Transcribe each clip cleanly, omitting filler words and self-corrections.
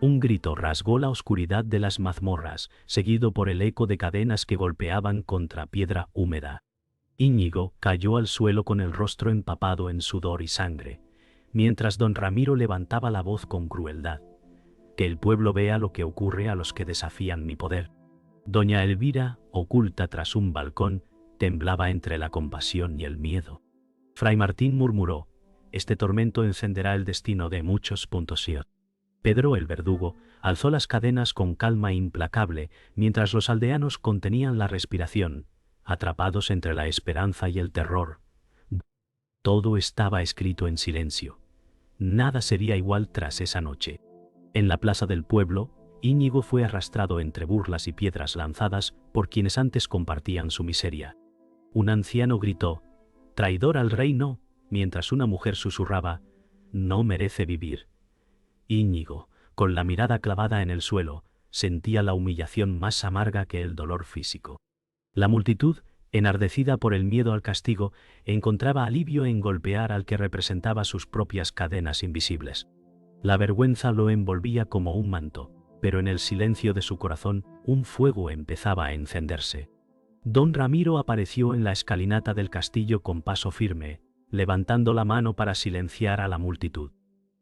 Un grito rasgó la oscuridad de las mazmorras, seguido por el eco de cadenas que golpeaban contra piedra húmeda. Íñigo cayó al suelo con el rostro empapado en sudor y sangre, mientras don Ramiro levantaba la voz con crueldad. Que el pueblo vea lo que ocurre a los que desafían mi poder. Doña Elvira, oculta tras un balcón, temblaba entre la compasión y el miedo. Fray Martín murmuró: este tormento encenderá el destino de muchos. Pedro el verdugo alzó las cadenas con calma implacable, mientras los aldeanos contenían la respiración, atrapados entre la esperanza y el terror. Todo estaba escrito en silencio. Nada sería igual tras esa noche. En la plaza del pueblo, Íñigo fue arrastrado entre burlas y piedras lanzadas por quienes antes compartían su miseria. Un anciano gritó: «¡Traidor al reino!», mientras una mujer susurraba: «No merece vivir». Íñigo, con la mirada clavada en el suelo, sentía la humillación más amarga que el dolor físico. La multitud, enardecida por el miedo al castigo, encontraba alivio en golpear al que representaba sus propias cadenas invisibles. La vergüenza lo envolvía como un manto, pero en el silencio de su corazón un fuego empezaba a encenderse. Don Ramiro apareció en la escalinata del castillo con paso firme, levantando la mano para silenciar a la multitud.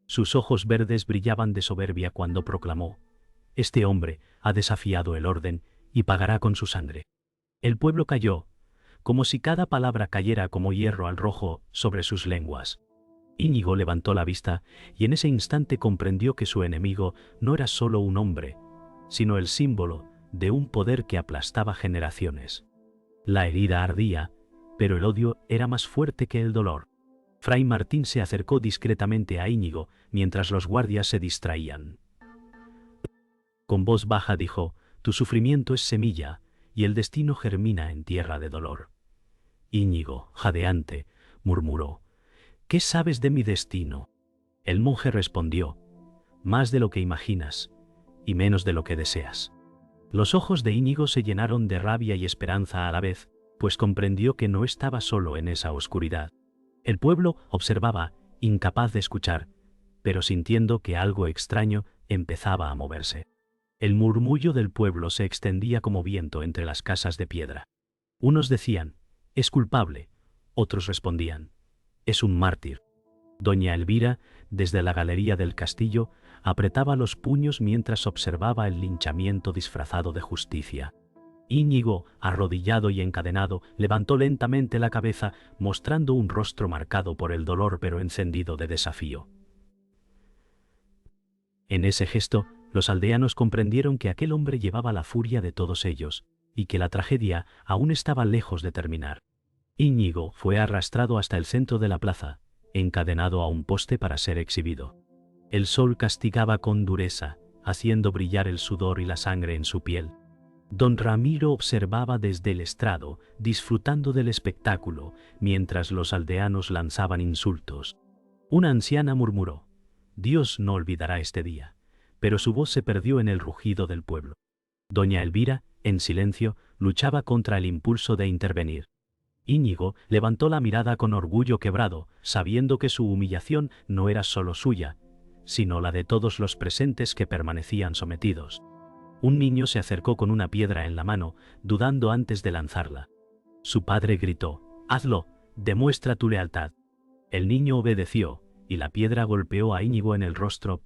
Sus ojos verdes brillaban de soberbia cuando proclamó: «Este hombre ha desafiado el orden y pagará con su sangre». El pueblo cayó, como si cada palabra cayera como hierro al rojo sobre sus lenguas. Íñigo levantó la vista y en ese instante comprendió que su enemigo no era solo un hombre, sino el símbolo de un poder que aplastaba generaciones. La herida ardía, pero el odio era más fuerte que el dolor. Fray Martín se acercó discretamente a Íñigo mientras los guardias se distraían. Con voz baja dijo: «Tu sufrimiento es semilla, y el destino germina en tierra de dolor». Íñigo, jadeante, murmuró: «¿Qué sabes de mi destino?». El monje respondió: «Más de lo que imaginas, y menos de lo que deseas». Los ojos de Íñigo se llenaron de rabia y esperanza a la vez, pues comprendió que no estaba solo en esa oscuridad. El pueblo observaba, incapaz de escuchar, pero sintiendo que algo extraño empezaba a moverse. El murmullo del pueblo se extendía como viento entre las casas de piedra. Unos decían: «Es culpable», otros respondían: «Es un mártir». Doña Elvira, desde la galería del castillo, apretaba los puños mientras observaba el linchamiento disfrazado de justicia. Íñigo, arrodillado y encadenado, levantó lentamente la cabeza, mostrando un rostro marcado por el dolor pero encendido de desafío. En ese gesto, los aldeanos comprendieron que aquel hombre llevaba la furia de todos ellos, y que la tragedia aún estaba lejos de terminar. Íñigo fue arrastrado hasta el centro de la plaza, encadenado a un poste para ser exhibido. El sol castigaba con dureza, haciendo brillar el sudor y la sangre en su piel. Don Ramiro observaba desde el estrado, disfrutando del espectáculo, mientras los aldeanos lanzaban insultos. Una anciana murmuró: «Dios no olvidará este día», pero su voz se perdió en el rugido del pueblo. Doña Elvira, en silencio, luchaba contra el impulso de intervenir. Íñigo levantó la mirada con orgullo quebrado, sabiendo que su humillación no era solo suya, sino la de todos los presentes que permanecían sometidos. Un niño se acercó con una piedra en la mano, dudando antes de lanzarla. Su padre gritó: «Hazlo, demuestra tu lealtad». El niño obedeció, y la piedra golpeó a Íñigo en el rostro.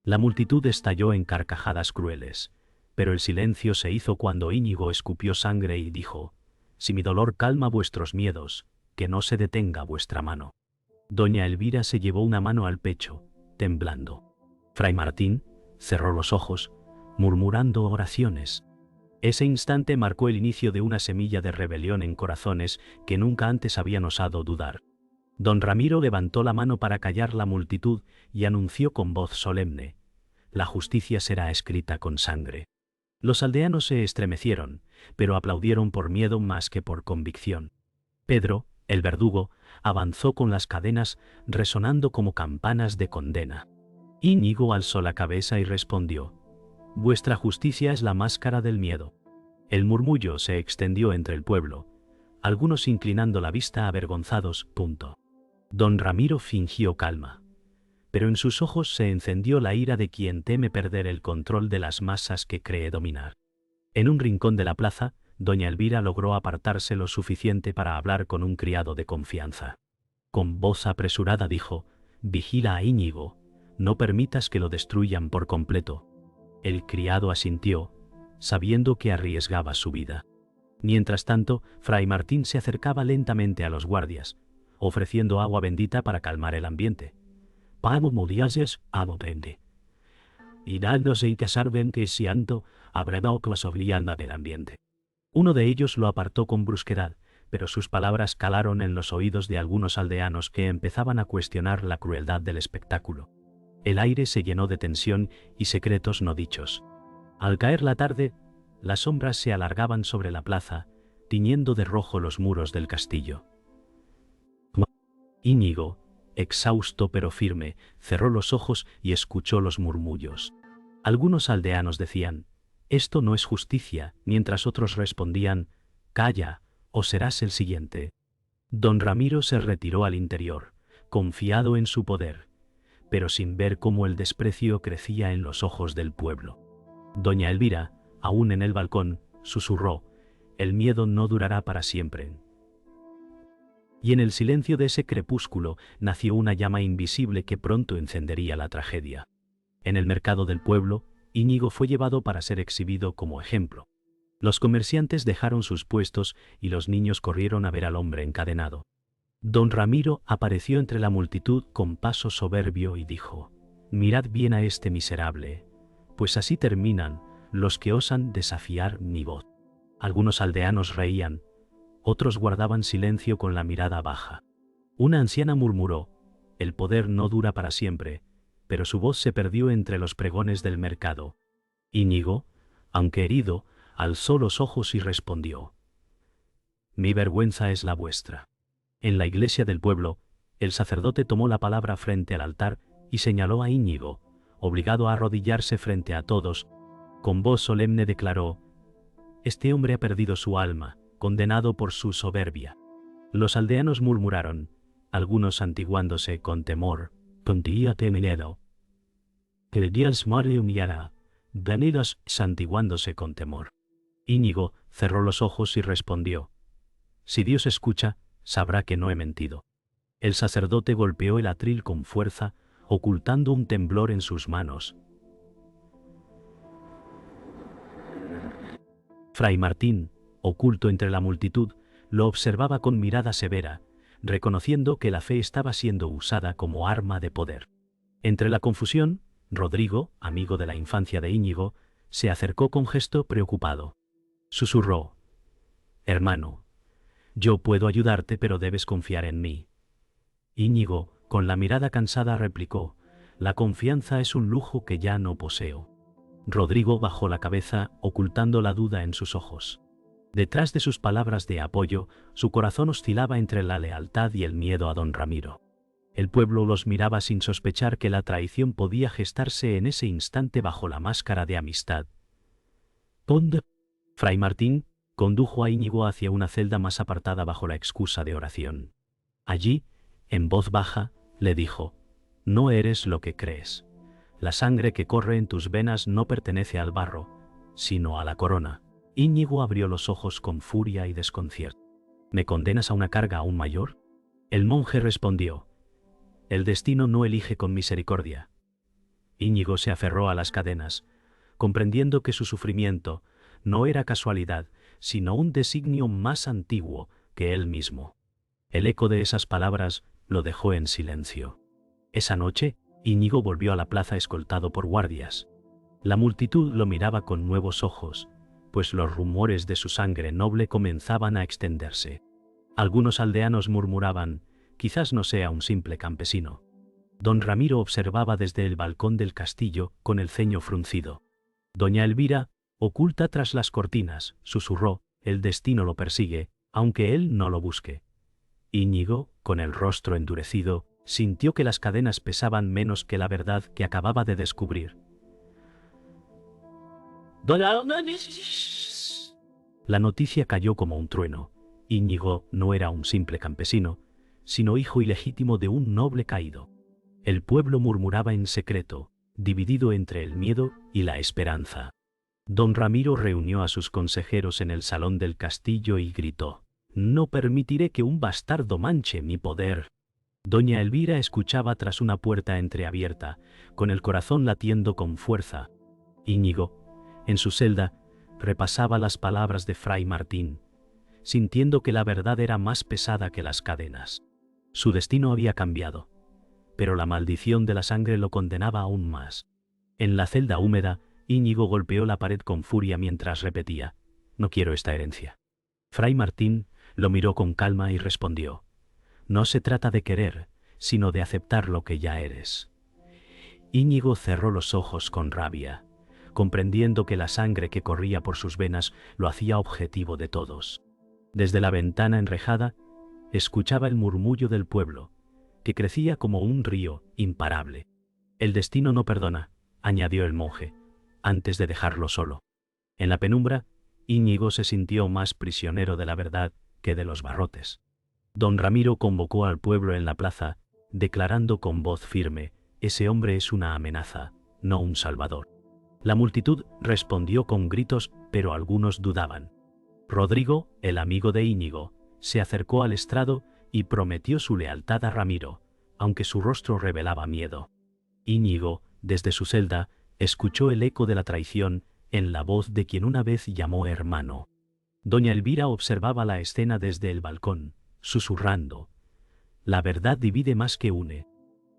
La multitud estalló en carcajadas crueles, pero el silencio se hizo cuando Íñigo escupió sangre y dijo: «Si mi dolor calma vuestros miedos, que no se detenga vuestra mano». Doña Elvira se llevó una mano al pecho, temblando. Fray Martín cerró los ojos, murmurando oraciones. Ese instante marcó el inicio de una semilla de rebelión en corazones que nunca antes habían osado dudar. Don Ramiro levantó la mano para callar la multitud y anunció con voz solemne: «La justicia será escrita con sangre». Los aldeanos se estremecieron, pero aplaudieron por miedo más que por convicción. Pedro, el verdugo, avanzó con las cadenas resonando como campanas de condena. Íñigo alzó la cabeza y respondió: «Vuestra justicia es la máscara del miedo». El murmullo se extendió entre el pueblo, algunos inclinando la vista avergonzados. Don Ramiro fingió calma. pero en sus ojos se encendió la ira de quien teme perder el control de las masas que cree dominar. En un rincón de la plaza, doña Elvira logró apartarse lo suficiente para hablar con un criado de confianza. Con voz apresurada dijo: «Vigila a Íñigo, no permitas que lo destruyan por completo». El criado asintió, sabiendo que arriesgaba su vida. Mientras tanto, Fray Martín se acercaba lentamente a los guardias, ofreciendo agua bendita para calmar el ambiente. «Pavo moliases, agua bende. Y dándose y casarven que sianto, habrá que sobrianda del ambiente». Uno de ellos lo apartó con brusquedad, pero sus palabras calaron en los oídos de algunos aldeanos que empezaban a cuestionar la crueldad del espectáculo. El aire se llenó de tensión y secretos no dichos. Al caer la tarde, las sombras se alargaban sobre la plaza, tiñendo de rojo los muros del castillo. Íñigo, exhausto pero firme, cerró los ojos y escuchó los murmullos. Algunos aldeanos decían: «Esto no es justicia», mientras otros respondían: «Calla, o serás el siguiente». Don Ramiro se retiró al interior, confiado en su poder, pero sin ver cómo el desprecio crecía en los ojos del pueblo. Doña Elvira, aún en el balcón, susurró: «El miedo no durará para siempre». Y en el silencio de ese crepúsculo nació una llama invisible que pronto encendería la tragedia. En el mercado del pueblo, Íñigo fue llevado para ser exhibido como ejemplo. Los comerciantes dejaron sus puestos y los niños corrieron a ver al hombre encadenado. Don Ramiro apareció entre la multitud con paso soberbio y dijo: «Mirad bien a este miserable, pues así terminan los que osan desafiar mi voz». Algunos aldeanos reían, otros guardaban silencio con la mirada baja. Una anciana murmuró: «El poder no dura para siempre», pero su voz se perdió entre los pregones del mercado. Íñigo, aunque herido, alzó los ojos y respondió: «Mi vergüenza es la vuestra». En la iglesia del pueblo, el sacerdote tomó la palabra frente al altar y señaló a Íñigo, obligado a arrodillarse frente a todos. Con voz solemne declaró: «Este hombre ha perdido su alma, condenado por su soberbia». Los aldeanos murmuraron, algunos santiguándose con temor: «Contíate miedo, que Dios muere humillará», venidos santiguándose con temor. Íñigo cerró los ojos y respondió: «Si Dios escucha, sabrá que no he mentido». El sacerdote golpeó el atril con fuerza, ocultando un temblor en sus manos. Fray Martín, oculto entre la multitud, lo observaba con mirada severa, reconociendo que la fe estaba siendo usada como arma de poder. Entre la confusión, Rodrigo, amigo de la infancia de Íñigo, se acercó con gesto preocupado. Susurró: «Hermano, yo puedo ayudarte, pero debes confiar en mí». Íñigo, con la mirada cansada, replicó: «La confianza es un lujo que ya no poseo». Rodrigo bajó la cabeza, ocultando la duda en sus ojos. Detrás de sus palabras de apoyo, su corazón oscilaba entre la lealtad y el miedo a don Ramiro. El pueblo los miraba sin sospechar que la traición podía gestarse en ese instante bajo la máscara de amistad. «¿Dónde?» Fray Martín condujo a Íñigo hacia una celda más apartada bajo la excusa de oración. Allí, en voz baja, le dijo: «No eres lo que crees. La sangre que corre en tus venas no pertenece al barro, sino a la corona». Íñigo abrió los ojos con furia y desconcierto. «¿Me condenas a una carga aún mayor?». El monje respondió: «El destino no elige con misericordia». Íñigo se aferró a las cadenas, comprendiendo que su sufrimiento no era casualidad, sino un designio más antiguo que él mismo. El eco de esas palabras lo dejó en silencio. Esa noche, Íñigo volvió a la plaza escoltado por guardias. La multitud lo miraba con nuevos ojos, pues los rumores de su sangre noble comenzaban a extenderse. Algunos aldeanos murmuraban: «Quizás no sea un simple campesino». Don Ramiro observaba desde el balcón del castillo con el ceño fruncido. Doña Elvira, oculta tras las cortinas, susurró: «El destino lo persigue, aunque él no lo busque». Íñigo, con el rostro endurecido, sintió que las cadenas pesaban menos que la verdad que acababa de descubrir. La noticia cayó como un trueno. Íñigo no era un simple campesino, sino hijo ilegítimo de un noble caído. El pueblo murmuraba en secreto, dividido entre el miedo y la esperanza. Don Ramiro reunió a sus consejeros en el salón del castillo y gritó: «No permitiré que un bastardo manche mi poder». Doña Elvira escuchaba tras una puerta entreabierta, con el corazón latiendo con fuerza. Íñigo, en su celda, repasaba las palabras de Fray Martín, sintiendo que la verdad era más pesada que las cadenas. Su destino había cambiado, pero la maldición de la sangre lo condenaba aún más. En la celda húmeda, Íñigo golpeó la pared con furia mientras repetía: «No quiero esta herencia». Fray Martín lo miró con calma y respondió: «No se trata de querer, sino de aceptar lo que ya eres». Íñigo cerró los ojos con rabia, comprendiendo que la sangre que corría por sus venas lo hacía objetivo de todos. Desde la ventana enrejada, escuchaba el murmullo del pueblo, que crecía como un río imparable. «El destino no perdona», añadió el monje, antes de dejarlo solo. En la penumbra, Íñigo se sintió más prisionero de la verdad que de los barrotes. Don Ramiro convocó al pueblo en la plaza, declarando con voz firme: «Ese hombre es una amenaza, no un salvador». La multitud respondió con gritos, pero algunos dudaban. Rodrigo, el amigo de Íñigo, se acercó al estrado y prometió su lealtad a Ramiro, aunque su rostro revelaba miedo. Íñigo, desde su celda, escuchó el eco de la traición en la voz de quien una vez llamó hermano. Doña Elvira observaba la escena desde el balcón, susurrando: «La verdad divide más que une».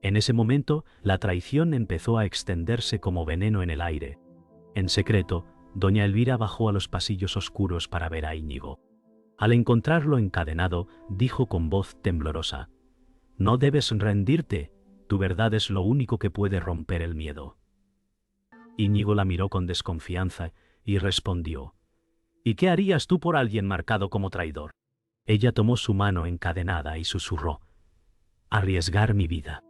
En ese momento, la traición empezó a extenderse como veneno en el aire. En secreto, doña Elvira bajó a los pasillos oscuros para ver a Íñigo. Al encontrarlo encadenado, dijo con voz temblorosa: «No debes rendirte, tu verdad es lo único que puede romper el miedo». Íñigo la miró con desconfianza y respondió: «¿Y qué harías tú por alguien marcado como traidor?». Ella tomó su mano encadenada y susurró: «Arriesgar mi vida».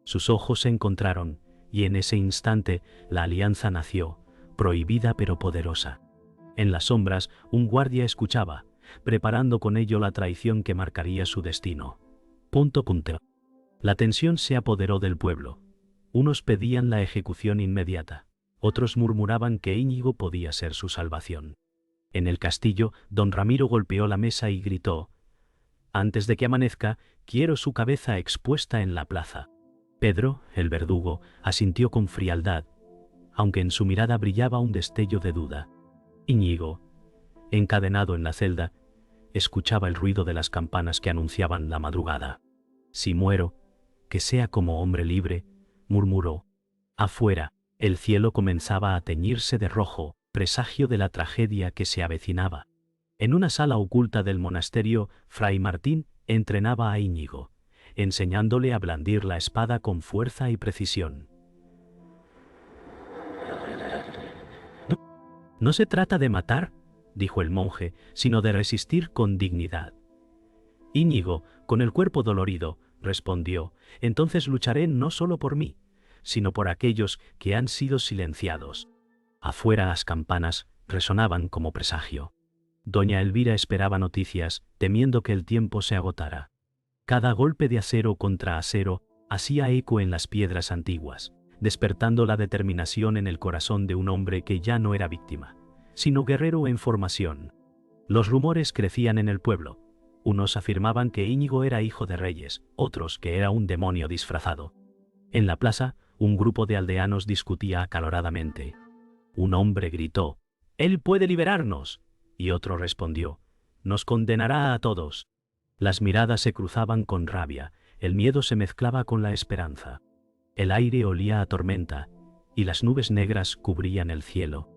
Sus ojos se encontraron, y en ese instante la alianza nació, prohibida pero poderosa. En las sombras, un guardia escuchaba, preparando con ello la traición que marcaría su destino. Punto. La tensión se apoderó del pueblo. Unos pedían la ejecución inmediata, otros murmuraban que Íñigo podía ser su salvación. En el castillo, don Ramiro golpeó la mesa y gritó: «Antes de que amanezca, quiero su cabeza expuesta en la plaza». Pedro, el verdugo, asintió con frialdad, aunque en su mirada brillaba un destello de duda. Íñigo, encadenado en la celda, escuchaba el ruido de las campanas que anunciaban la madrugada. «Si muero, que sea como hombre libre», murmuró. Afuera, el cielo comenzaba a teñirse de rojo, presagio de la tragedia que se avecinaba. En una sala oculta del monasterio, Fray Martín entrenaba a Íñigo, enseñándole a blandir la espada con fuerza y precisión. «No se trata de matar», dijo el monje, «sino de resistir con dignidad». Íñigo, con el cuerpo dolorido, respondió: «Entonces lucharé no solo por mí, sino por aquellos que han sido silenciados». Afuera las campanas resonaban como presagio. Doña Elvira esperaba noticias, temiendo que el tiempo se agotara. Cada golpe de acero contra acero hacía eco en las piedras antiguas, despertando la determinación en el corazón de un hombre que ya no era víctima, sino guerrero en formación. Los rumores crecían en el pueblo. Unos afirmaban que Íñigo era hijo de reyes, otros que era un demonio disfrazado. En la plaza, un grupo de aldeanos discutía acaloradamente. Un hombre gritó: «¡Él puede liberarnos!», y otro respondió: «Nos condenará a todos». Las miradas se cruzaban con rabia, el miedo se mezclaba con la esperanza. El aire olía a tormenta, y las nubes negras cubrían el cielo.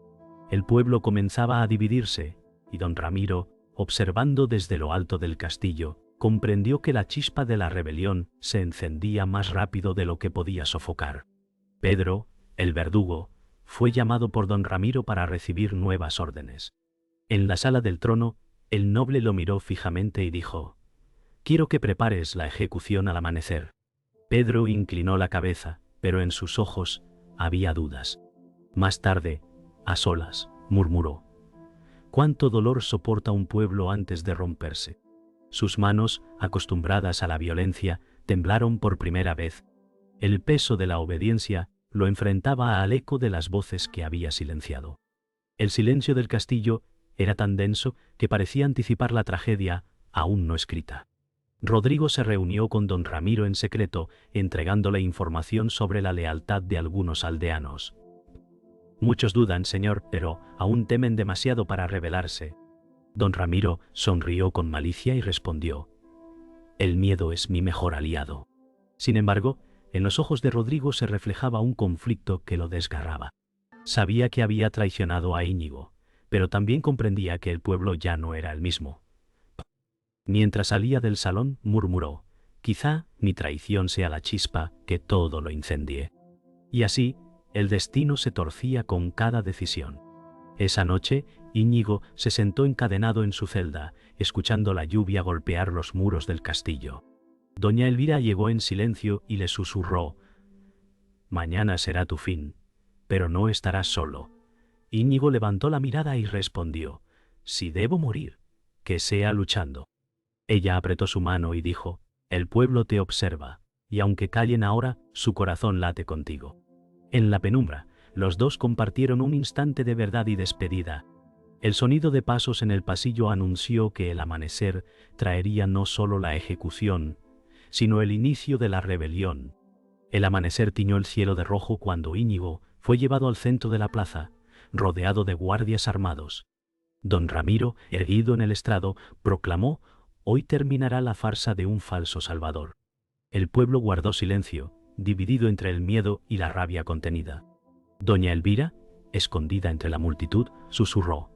El pueblo comenzaba a dividirse, y don Ramiro, observando desde lo alto del castillo, comprendió que la chispa de la rebelión se encendía más rápido de lo que podía sofocar. Pedro, el verdugo, fue llamado por don Ramiro para recibir nuevas órdenes. En la sala del trono, el noble lo miró fijamente y dijo: «Quiero que prepares la ejecución al amanecer». Pedro inclinó la cabeza, pero en sus ojos había dudas. Más tarde, a solas, murmuró: «¿Cuánto dolor soporta un pueblo antes de romperse?». Sus manos, acostumbradas a la violencia, temblaron por primera vez. El peso de la obediencia lo enfrentaba al eco de las voces que había silenciado. El silencio del castillo era tan denso que parecía anticipar la tragedia aún no escrita. Rodrigo se reunió con don Ramiro en secreto, entregándole información sobre la lealtad de algunos aldeanos. Muchos dudan, señor, pero aún temen demasiado para rebelarse. Don Ramiro sonrió con malicia y respondió: el miedo es mi mejor aliado. Sin embargo, en los ojos de Rodrigo se reflejaba un conflicto que lo desgarraba. Sabía que había traicionado a Íñigo, pero también comprendía que el pueblo ya no era el mismo. Mientras salía del salón, murmuró: quizá mi traición sea la chispa que todo lo incendie. Y así, el destino se torcía con cada decisión. Esa noche, Íñigo se sentó encadenado en su celda, escuchando la lluvia golpear los muros del castillo. Doña Elvira llegó en silencio y le susurró: mañana será tu fin, pero no estarás solo. Íñigo levantó la mirada y respondió: si debo morir, que sea luchando. Ella apretó su mano y dijo: el pueblo te observa, y aunque callen ahora, su corazón late contigo. En la penumbra, los dos compartieron un instante de verdad y despedida. El sonido de pasos en el pasillo anunció que el amanecer traería no solo la ejecución, sino el inicio de la rebelión. El amanecer tiñó el cielo de rojo cuando Íñigo fue llevado al centro de la plaza, rodeado de guardias armados. Don Ramiro, erguido en el estrado, proclamó: hoy terminará la farsa de un falso salvador. El pueblo guardó silencio, dividido entre el miedo y la rabia contenida. Doña Elvira, escondida entre la multitud, susurró: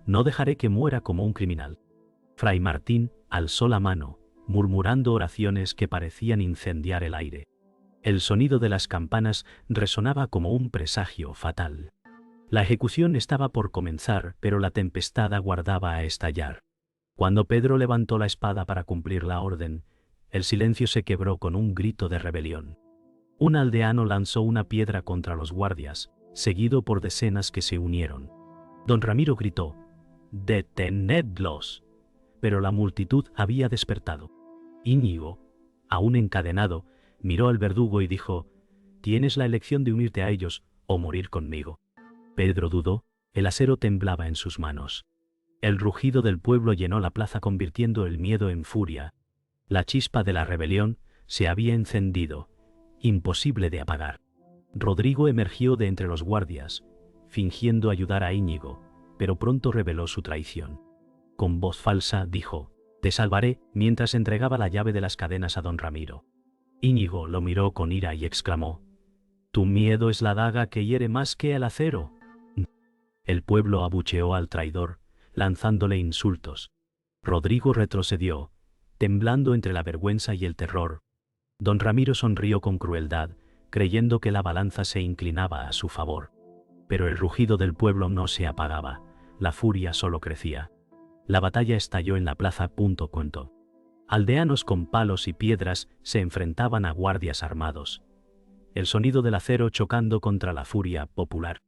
no dejaré que muera como un criminal. Fray Martín alzó la mano, murmurando oraciones que parecían incendiar el aire. El sonido de las campanas resonaba como un presagio fatal. La ejecución estaba por comenzar, pero la tempestad aguardaba a estallar. Cuando Pedro levantó la espada para cumplir la orden, el silencio se quebró con un grito de rebelión. Un aldeano lanzó una piedra contra los guardias, seguido por decenas que se unieron. Don Ramiro gritó: «¡Detenedlos!». Pero la multitud había despertado. Íñigo, aún encadenado, miró al verdugo y dijo: «Tienes la elección de unirte a ellos o morir conmigo». Pedro dudó, el acero temblaba en sus manos. El rugido del pueblo llenó la plaza convirtiendo el miedo en furia. La chispa de la rebelión se había encendido, imposible de apagar. Rodrigo emergió de entre los guardias, fingiendo ayudar a Íñigo, pero pronto reveló su traición. Con voz falsa dijo: «Te salvaré», mientras entregaba la llave de las cadenas a don Ramiro. Íñigo lo miró con ira y exclamó: «Tu miedo es la daga que hiere más que el acero». El pueblo abucheó al traidor, lanzándole insultos. Rodrigo retrocedió, temblando entre la vergüenza y el terror. Don Ramiro sonrió con crueldad, creyendo que la balanza se inclinaba a su favor. Pero el rugido del pueblo no se apagaba, la furia solo crecía. La batalla estalló en la plaza. Aldeanos con palos y piedras se enfrentaban a guardias armados. El sonido del acero chocando contra la furia popular.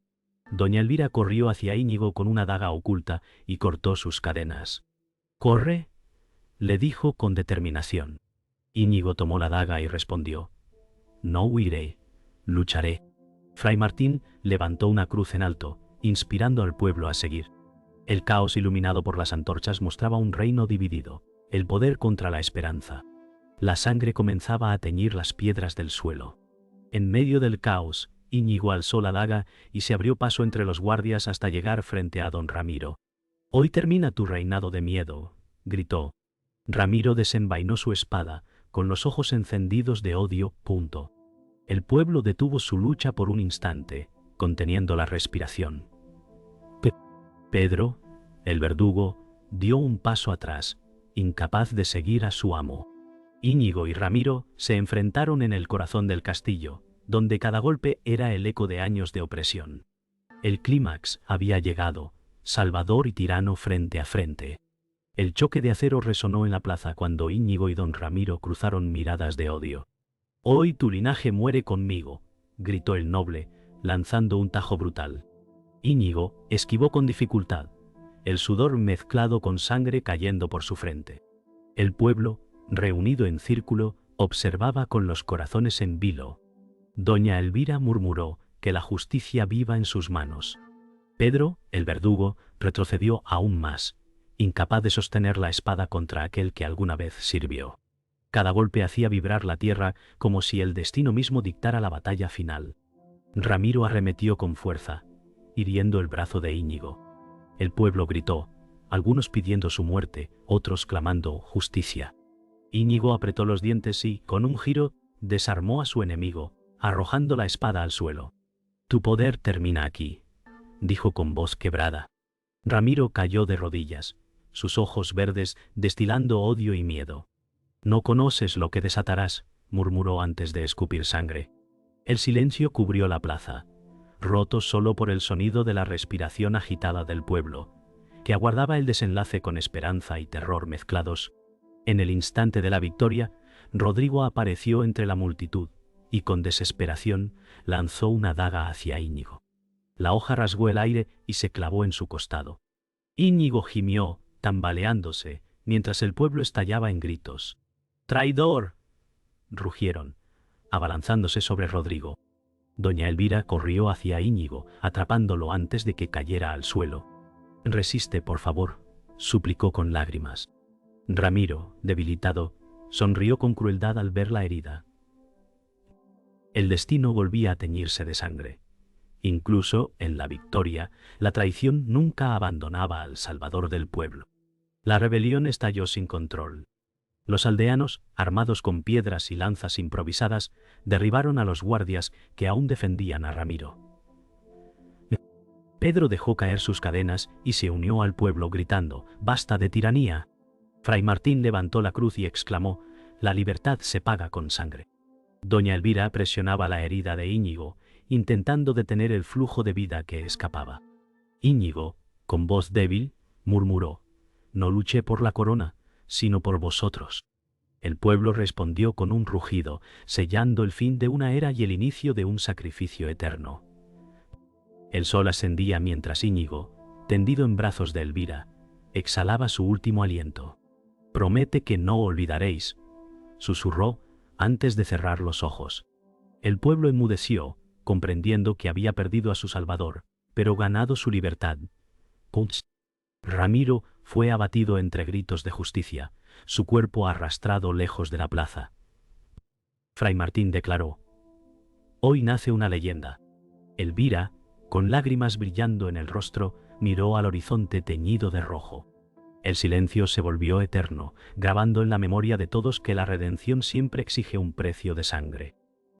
Doña Elvira corrió hacia Íñigo con una daga oculta y cortó sus cadenas. «¿Corre?», le dijo con determinación. Íñigo tomó la daga y respondió: «No huiré, lucharé». Fray Martín levantó una cruz en alto, inspirando al pueblo a seguir. El caos iluminado por las antorchas mostraba un reino dividido, el poder contra la esperanza. La sangre comenzaba a teñir las piedras del suelo. En medio del caos, Íñigo alzó la daga y se abrió paso entre los guardias hasta llegar frente a don Ramiro. «Hoy termina tu reinado de miedo», gritó. Ramiro desenvainó su espada, con los ojos encendidos de odio. El pueblo detuvo su lucha por un instante, conteniendo la respiración. Pedro, el verdugo, dio un paso atrás, incapaz de seguir a su amo. Íñigo y Ramiro se enfrentaron en el corazón del castillo, donde cada golpe era el eco de años de opresión. El clímax había llegado, salvador y tirano frente a frente. El choque de acero resonó en la plaza cuando Íñigo y don Ramiro cruzaron miradas de odio. «Hoy tu linaje muere conmigo», gritó el noble, lanzando un tajo brutal. Íñigo esquivó con dificultad, el sudor mezclado con sangre cayendo por su frente. El pueblo, reunido en círculo, observaba con los corazones en vilo. Doña Elvira murmuró que la justicia viva en sus manos. Pedro, el verdugo, retrocedió aún más, incapaz de sostener la espada contra aquel que alguna vez sirvió. Cada golpe hacía vibrar la tierra como si el destino mismo dictara la batalla final. Ramiro arremetió con fuerza, hiriendo el brazo de Íñigo. El pueblo gritó, algunos pidiendo su muerte, otros clamando justicia. Íñigo apretó los dientes y, con un giro, desarmó a su enemigo, arrojando la espada al suelo. «Tu poder termina aquí», dijo con voz quebrada. Ramiro cayó de rodillas, sus ojos verdes destilando odio y miedo. «No conoces lo que desatarás», murmuró antes de escupir sangre. El silencio cubrió la plaza, roto solo por el sonido de la respiración agitada del pueblo, que aguardaba el desenlace con esperanza y terror mezclados. En el instante de la victoria, Rodrigo apareció entre la multitud y con desesperación lanzó una daga hacia Íñigo. La hoja rasgó el aire y se clavó en su costado. Íñigo gimió, tambaleándose, mientras el pueblo estallaba en gritos. «¡Traidor!», rugieron, abalanzándose sobre Rodrigo. Doña Elvira corrió hacia Íñigo, atrapándolo antes de que cayera al suelo. «Resiste, por favor», suplicó con lágrimas. Ramiro, debilitado, sonrió con crueldad al ver la herida. El destino volvía a teñirse de sangre. Incluso, en la victoria, la traición nunca abandonaba al salvador del pueblo. La rebelión estalló sin control. Los aldeanos, armados con piedras y lanzas improvisadas, derribaron a los guardias que aún defendían a Ramiro. Pedro dejó caer sus cadenas y se unió al pueblo gritando, «¡Basta de tiranía!». Fray Martín levantó la cruz y exclamó, «La libertad se paga con sangre». Doña Elvira presionaba la herida de Íñigo, intentando detener el flujo de vida que escapaba. Íñigo, con voz débil, murmuró, «No luché por la corona, sino por vosotros». El pueblo respondió con un rugido, sellando el fin de una era y el inicio de un sacrificio eterno. El sol ascendía mientras Íñigo, tendido en brazos de Elvira, exhalaba su último aliento. «Promete que no olvidaréis», susurró antes de cerrar los ojos. El pueblo enmudeció, comprendiendo que había perdido a su salvador, pero ganado su libertad. Ramiro fue abatido entre gritos de justicia, su cuerpo arrastrado lejos de la plaza. Fray Martín declaró, «Hoy nace una leyenda». Elvira, con lágrimas brillando en el rostro, miró al horizonte teñido de rojo. El silencio se volvió eterno, grabando en la memoria de todos que la redención siempre exige un precio de sangre.